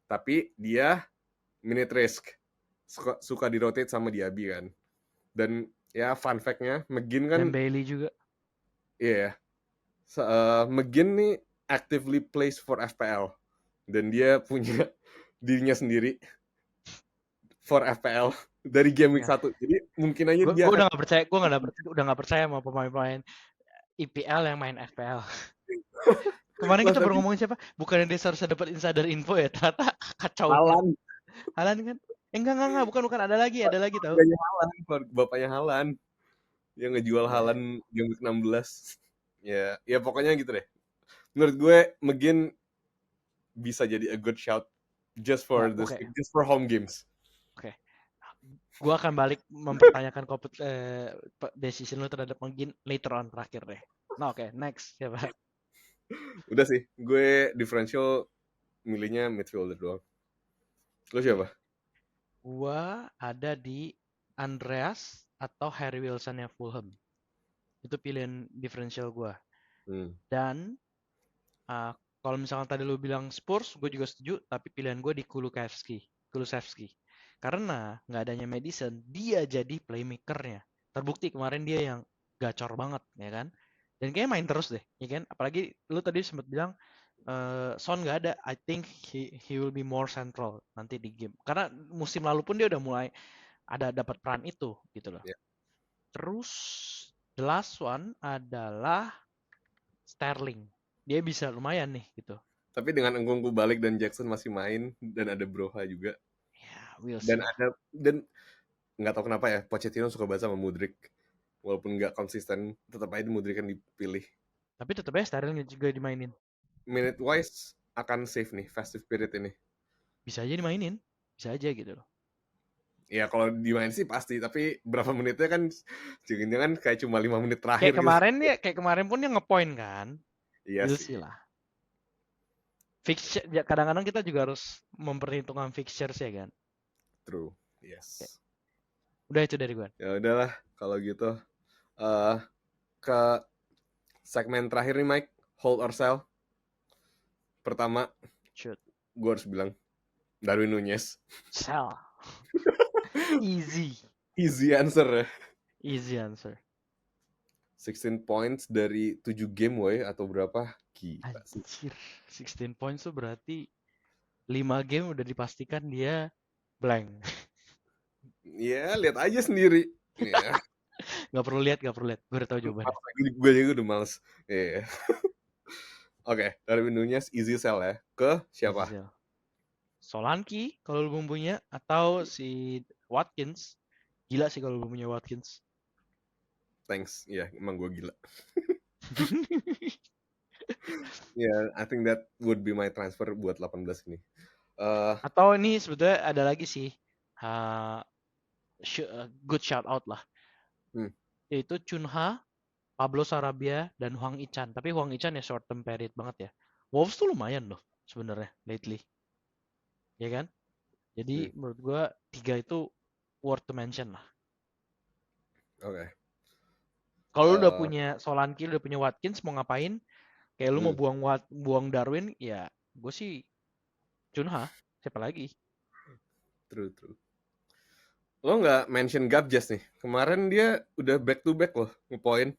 Speaker 1: Tapi dia minute risk, suka di-rotate sama Diaby kan. Dan ya fun fact-nya, McGinn kan
Speaker 2: Dan Bailey juga.
Speaker 1: iya yeah, McGinn nih actively plays for FPL. Dan dia punya dirinya sendiri for FPL dari game week
Speaker 2: Ya.
Speaker 1: 1. Jadi mungkin aja dia
Speaker 2: Gue
Speaker 1: akan
Speaker 2: udah gak percaya, udah gak percaya sama pemain-pemain IPL yang main FPL. Kemarin
Speaker 1: Mas
Speaker 2: kita baru
Speaker 1: tapi
Speaker 2: ngomongin siapa? Bukannya dia seharusnya dapat insider info ya? Ternyata kacau banget.
Speaker 1: Haaland,
Speaker 2: Haaland kan? Enggak, bukan, ada lagi tau.
Speaker 1: keluarganya Haaland, bapaknya Haaland yang ngejual
Speaker 2: Ya,
Speaker 1: Haaland game week 16. Ya, ya pokoknya gitu deh. Menurut gue McGinn bisa jadi a good shout just
Speaker 2: ya,
Speaker 1: for this
Speaker 2: oke,
Speaker 1: just for home games.
Speaker 2: oke. Gua akan balik mempertanyakan decision lu terhadap mungkin later on terakhir deh. Nah, oke, next siapa?
Speaker 1: Udah sih, gue differential milihnya midfielder doang. Lo
Speaker 2: Oke,
Speaker 1: siapa?
Speaker 2: gua ada di Andreas atau Harry Wilson yang Fulham. Itu pilihan differential gua.
Speaker 1: Hmm.
Speaker 2: Dan uh, kalau misalkan tadi lu bilang Spurs, gue juga setuju. Tapi pilihan gue di Kulusevski. Karena nggak adanya Madison, dia jadi playmakernya. Terbukti kemarin dia yang gacor banget, ya kan? Dan kayaknya main terus deh, ya kan? Apalagi lu tadi sempat bilang Son nggak ada. I think he will be more central nanti di game. Karena musim lalu pun dia udah mulai ada dapat peran itu, gitu loh.
Speaker 1: Ya.
Speaker 2: Terus the last one adalah Sterling. Dia bisa lumayan nih, gitu.
Speaker 1: Tapi dengan Engkungku balik dan Jackson masih main dan ada Broha juga
Speaker 2: Ya, we'll
Speaker 1: dan
Speaker 2: see lah.
Speaker 1: nggak tahu kenapa ya Pochettino suka banget sama Mudryk walaupun nggak konsisten tetap aja Mudryk kan dipilih.
Speaker 2: Tapi tetap aja Sterling juga dimainin.
Speaker 1: Minute wise akan save nih festive period ini.
Speaker 2: Bisa aja dimainin. Bisa aja gitu loh.
Speaker 1: Ya kalau dimain sih pasti, tapi berapa menitnya kan jangan-jangan kayak cuma 5 menit terakhir
Speaker 2: Kayak
Speaker 1: gitu.
Speaker 2: kemarin ya, kayak kemarin pun dia ngepoint kan.
Speaker 1: Iya
Speaker 2: We'll
Speaker 1: sih.
Speaker 2: see lah. Fixture, ya kadang-kadang kita juga harus memperhitungkan fixtures ya kan.
Speaker 1: True.
Speaker 2: Oke.
Speaker 1: Yes.
Speaker 2: Udah itu dari gue.
Speaker 1: Ya udahlah kalau gitu. eh ke segmen terakhir nih Mike, hold or sell. Pertama,
Speaker 2: Shoot.
Speaker 1: gue harus bilang Darwin Nunez.
Speaker 2: Sell. Easy.
Speaker 1: Easy answer ya.
Speaker 2: Easy answer.
Speaker 1: 16 points dari 7 game woy atau berapa? Gila sih.
Speaker 2: Anjir. 16 points tuh berarti 5 game udah dipastikan dia blank.
Speaker 1: Ya, lihat aja sendiri. Ya.
Speaker 2: Gak perlu lihat. Gue udah tahu jawabannya.
Speaker 1: Gue juga udah males. Iya. Oke, Darwin Nunez easy sell ya. Ke
Speaker 2: Easy
Speaker 1: siapa?
Speaker 2: sell. Solanke kalau lu punya atau si Watkins. Gila sih kalau lu punya Watkins.
Speaker 1: Thanks. Ya, emang gue gila. Ya, I think that would be my transfer buat 18 ini.
Speaker 2: Atau ini sebetulnya ada lagi sih. Good shout out lah. Yaitu Chunha, Pablo Sarabia, dan Hwang Ichan. Tapi Hwang Ichan ya short term period banget ya. Wolves tuh lumayan loh sebenarnya lately. Ya kan? Jadi menurut gua 3 itu worth to mention lah.
Speaker 1: Oke.
Speaker 2: Kalau lu udah punya Solanke, lu udah punya Watkins, mau ngapain? Kayak lu mau buang Darwin, ya gue sih Chunha. Siapa lagi?
Speaker 1: True. Lo nggak mention Gabjes nih. Kemarin dia udah back to back loh ngepoint.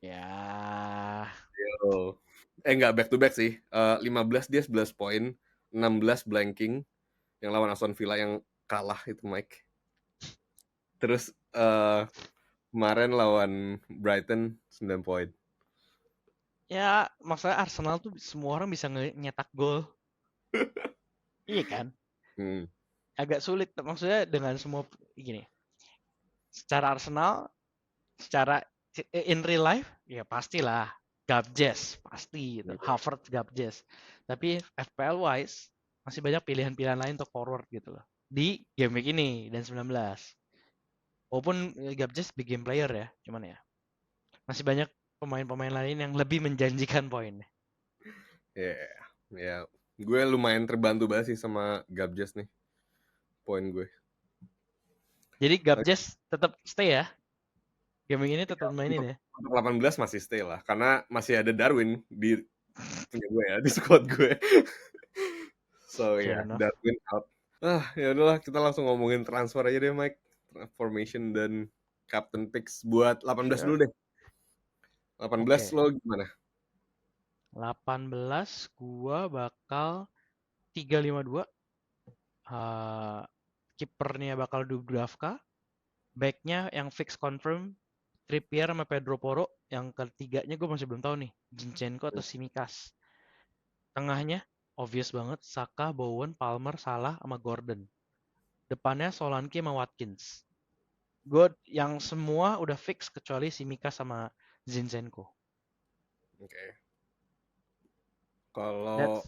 Speaker 2: Ya.
Speaker 1: Yo. Nggak back to back sih. 15 dia 11 poin, 16 blanking yang lawan Aston Villa yang kalah itu Mike. Terus kemarin lawan Brighton 9 poin.
Speaker 2: Ya, maksudnya Arsenal tuh semua orang bisa nyetak gol. Iya kan? Agak sulit. Maksudnya dengan semua gini. Secara Arsenal, secara in real life, ya pastilah Gabjes, pasti gitu. Havertz, Gabjes. Tapi FPL wise, masih banyak pilihan-pilihan lain untuk forward gitu loh. Di game week ini dan 19. Walaupun Gabjes big game player ya, cuman ya masih banyak pemain-pemain lain yang lebih menjanjikan poinnya.
Speaker 1: Ya. Gue lumayan terbantu banget sih sama Gabjes nih. Poin gue.
Speaker 2: Jadi Gabjes tetap stay ya. Game ini tetap mainin ya.
Speaker 1: Untuk 18 masih stay lah. Karena masih ada Darwin di punya gue ya, di squad gue. So ya, Darwin out. Ya udahlah kita langsung ngomongin transfer aja deh Mike. Formation dan captain picks buat 18 dulu deh. 18 lo gimana?
Speaker 2: 18 gua bakal 3-5-2. Kipernya bakal Dubravka. Backnya yang fix confirm Trippier sama Pedro Porro. Yang ketiganya gue masih belum tahu nih, Zinchenko atau Tsimikas. Tengahnya obvious banget, Saka, Bowen, Palmer, Salah sama Gordon. Depannya Solanke sama Watkins. Gue yang semua udah fix kecuali Tsimikas sama Zinchenko.
Speaker 1: Oke. Kalau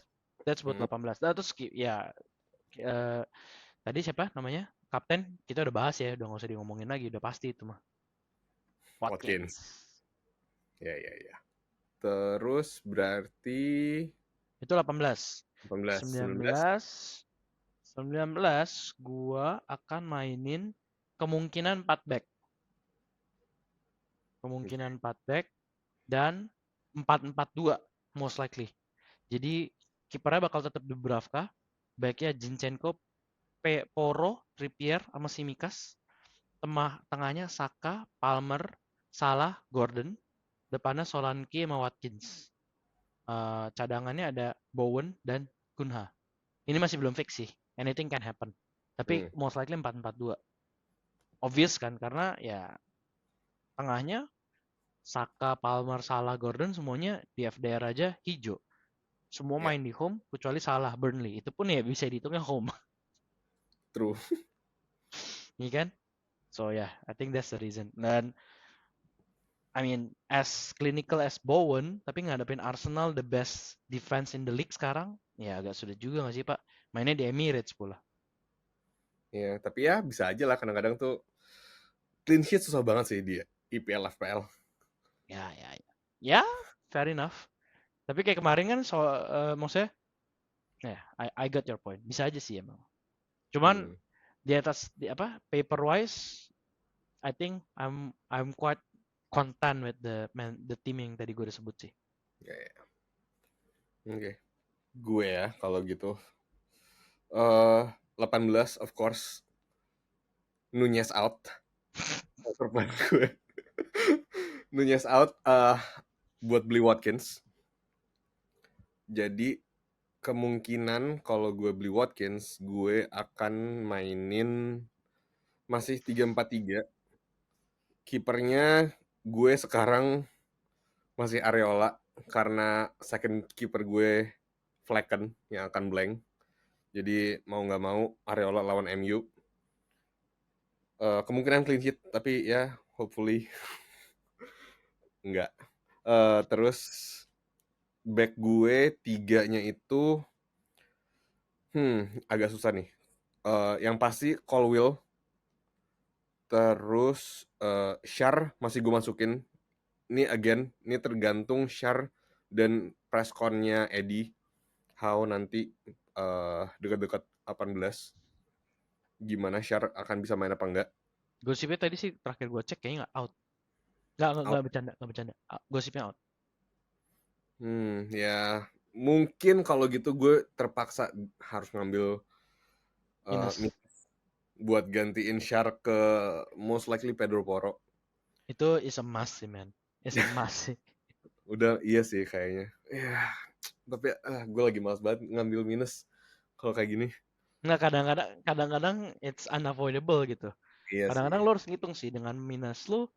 Speaker 2: That's buat 18. Nah, terus ya eh, tadi siapa namanya? Kapten kita udah bahas ya, udah nggak usah diomongin lagi, udah pasti itu mah.
Speaker 1: Watkins.
Speaker 2: Watkins.
Speaker 1: Ya, ya, ya. Terus berarti
Speaker 2: Itu 18.
Speaker 1: 18, 19.
Speaker 2: 19 19 gua akan mainin kemungkinan 4 back.
Speaker 1: Oke.
Speaker 2: Kemungkinan 4 back dan 4-4-2 most likely. Jadi kipernya bakal tetap Dubravka, backnya Zinchenko, Poro, Trippier sama Simikas. Tengahnya Saka, Palmer, Salah, Gordon. Depannya Solanke sama Watkins. Cadangannya ada Bowen dan Kunha. Ini masih belum fix sih. Anything can happen. Tapi
Speaker 1: Hmm.
Speaker 2: most likely 4-4-2. Obvious kan, karena ya tengahnya Saka, Palmer, Salah, Gordon semuanya di FDR aja hijau. Semua
Speaker 1: Ya,
Speaker 2: main di home kecuali Salah Burnley. Itu pun ya bisa dihitungnya home.
Speaker 1: true.
Speaker 2: Iya kan? So yeah, I think that's the reason. Dan I mean, as clinical as Bowen, tapi ngadepin Arsenal the best defense in the league sekarang, ya agak sulit juga gak sih Pak? Mainnya di Emirates pula.
Speaker 1: Ya, tapi ya bisa aja lah kadang-kadang tuh clean sheet susah banget sih dia IPL FPL.
Speaker 2: Ya, ya, ya. Ya, fair enough. Tapi kayak kemarin kan maksudnya, ya, I got your point. Bisa aja sih emang. Cuman
Speaker 1: Hmm.
Speaker 2: di atas paper wise, I think I'm quite content with the team yang tadi gue udah sebut sih.
Speaker 1: Ya, ya. Oke. Gue ya kalau gitu. 18 of course. Nunez out. Korban gue. Nunez out buat beli Watkins. Jadi kemungkinan kalau gue beli Watkins, gue akan mainin masih 3-4-3. Kipernya gue sekarang masih Areola karena second keeper gue Flecken yang akan blank. Jadi mau nggak mau Areola lawan MU. Kemungkinan clean sheet, tapi ya hopefully enggak. Terus back gue tiganya itu agak susah nih. Yang pasti Colwill, terus Shar masih gue masukin. Ini again, ini tergantung Shar dan pressconnya Eddie. How nanti dekat-dekat 18 gimana Shar akan bisa main apa enggak.
Speaker 2: Gosipnya tadi sih terakhir gue cek kayaknya nggak out.
Speaker 1: Out.
Speaker 2: Nggak bercanda. Gosipnya out.
Speaker 1: Ya mungkin kalau gitu gue terpaksa harus ngambil
Speaker 2: Minus.
Speaker 1: buat gantiin Shar ke most likely Pedro Porro.
Speaker 2: Itu is a must sih, man. Is a must sih.
Speaker 1: Udah iya sih kayaknya. Ya, tapi gue lagi malas banget ngambil minus kalau kayak gini.
Speaker 2: Nggak, kadang-kadang it's unavoidable gitu.
Speaker 1: Iya
Speaker 2: Kadang-kadang
Speaker 1: sih,
Speaker 2: lo harus ngitung sih dengan minus lo,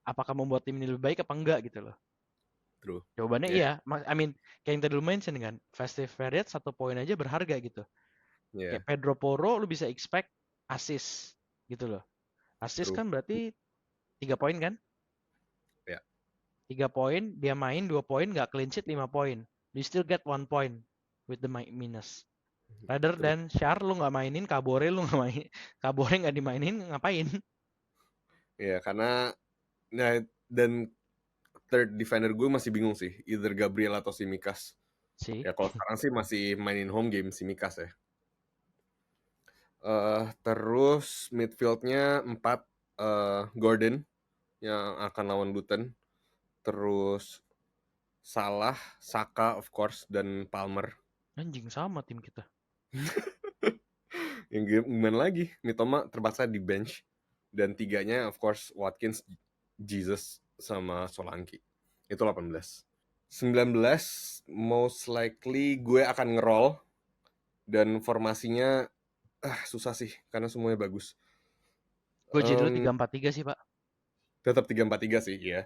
Speaker 2: apakah membuat tim ini lebih baik apa enggak gitu loh.
Speaker 1: true.
Speaker 2: Jawabannya
Speaker 1: Ya,
Speaker 2: iya. I mean, kayak yang tadi lu mention kan, festive period 1 poin aja berharga gitu. Kayak
Speaker 1: ya,
Speaker 2: Pedro Porro lu bisa expect assist gitu loh. Assist
Speaker 1: true.
Speaker 2: kan berarti 3 poin kan?
Speaker 1: Ya,
Speaker 2: 3 poin, dia main 2 poin, nggak clean sheet 5 poin. You still get 1 point with the minus. Rather
Speaker 1: true.
Speaker 2: than Char lu nggak mainin, Kabore lu nggak main, Kabore nggak dimainin, ngapain?
Speaker 1: Ya, karena nah, dan third defender gue masih bingung sih, either Gabriel atau Simikas.
Speaker 2: Sih.
Speaker 1: Ya kalau sekarang sih masih mainin home game Simikas ya. Terus midfieldnya 4 Gordon yang akan lawan Luton. Terus Salah, Saka of course, dan Palmer.
Speaker 2: Anjing sama tim kita.
Speaker 1: Yang gimana lagi? Mitoma terpaksa di bench. Dan tiganya of course Watkins, Jesus, sama Solanke. Itu 18. 19 most likely gue akan ngeroll. Dan formasinya susah sih karena semuanya bagus.
Speaker 2: Gue jadi dulu 3-4-3 sih, Pak.
Speaker 1: Tetap 3-4-3 sih, ya.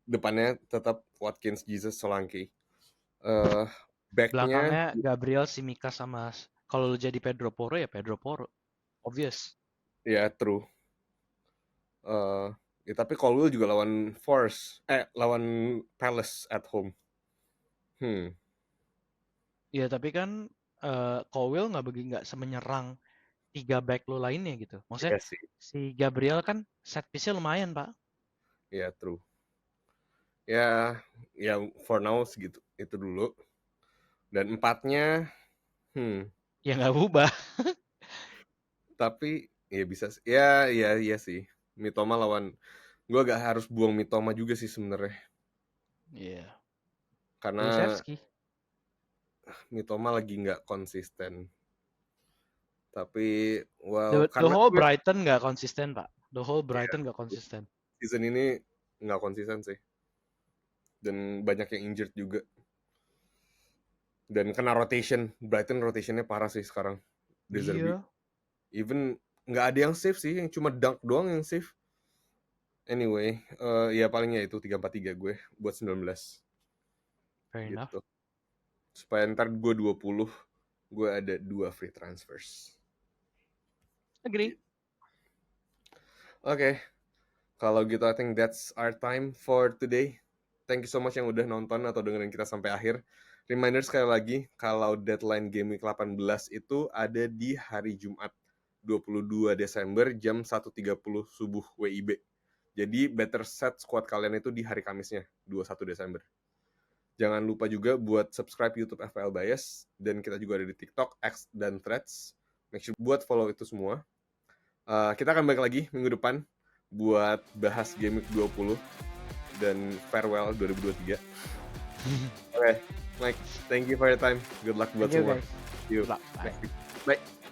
Speaker 1: Depannya tetap Watkins, Jesus, Solanke. Back-nya
Speaker 2: Belakangnya Gabriel, Simikas sama kalau lu jadi Pedro Porro ya Pedro Porro. Obvious.
Speaker 1: ya true. Ya, tapi Colwill juga lawan lawan Palace at home.
Speaker 2: Ya tapi kan Colwill nggak semenyerang 3 back lo lainnya gitu. Maksudnya
Speaker 1: Iya sih.
Speaker 2: si Gabriel kan set piece-nya lumayan, Pak.
Speaker 1: Ya, true. Ya, for now segitu itu dulu. Dan 4-nya,
Speaker 2: Ya nggak ubah.
Speaker 1: tapi ya bisa sih. Ya sih. Mitoma lawan, gue agak harus buang Mitoma juga sih sebenarnya.
Speaker 2: Iya.
Speaker 1: Karena
Speaker 2: Kulusevski.
Speaker 1: Mitoma lagi nggak konsisten. Tapi,
Speaker 2: The
Speaker 1: karena
Speaker 2: whole Brighton nggak konsisten, Pak. The whole Brighton nggak konsisten.
Speaker 1: season ini nggak konsisten sih. Dan banyak yang injured juga. Dan kena rotation. Brighton rotationnya parah sih sekarang. De Zerbi.
Speaker 2: Iya.
Speaker 1: Even nggak ada yang save sih, yang cuma dunk doang yang save. Anyway, ya palingnya itu 3-4-3 gue buat 19.
Speaker 2: Fair enough.
Speaker 1: Gitu. Supaya ntar gue 20, gue ada 2 free transfers.
Speaker 2: Agree.
Speaker 1: Oke. Kalau gitu, I think that's our time for today. Thank you so much yang udah nonton atau dengerin kita sampai akhir. Reminder sekali lagi, kalau deadline Game Week 18 itu ada di hari Jumat 22 Desember jam 1.30 subuh WIB. Jadi better set squad kalian itu di hari Kamisnya 21 Desember. Jangan lupa juga buat subscribe YouTube FPL Bias, dan kita juga ada di TikTok, X, dan Threads. Make sure buat follow itu semua. Kita akan balik lagi minggu depan buat bahas Game Week 20 dan farewell 2023. Oke, Mike, thank you for your time. Good luck buat
Speaker 2: Thank you,
Speaker 1: semua.
Speaker 2: guys.
Speaker 1: See you
Speaker 2: Good luck. Bye.
Speaker 1: next week. Bye.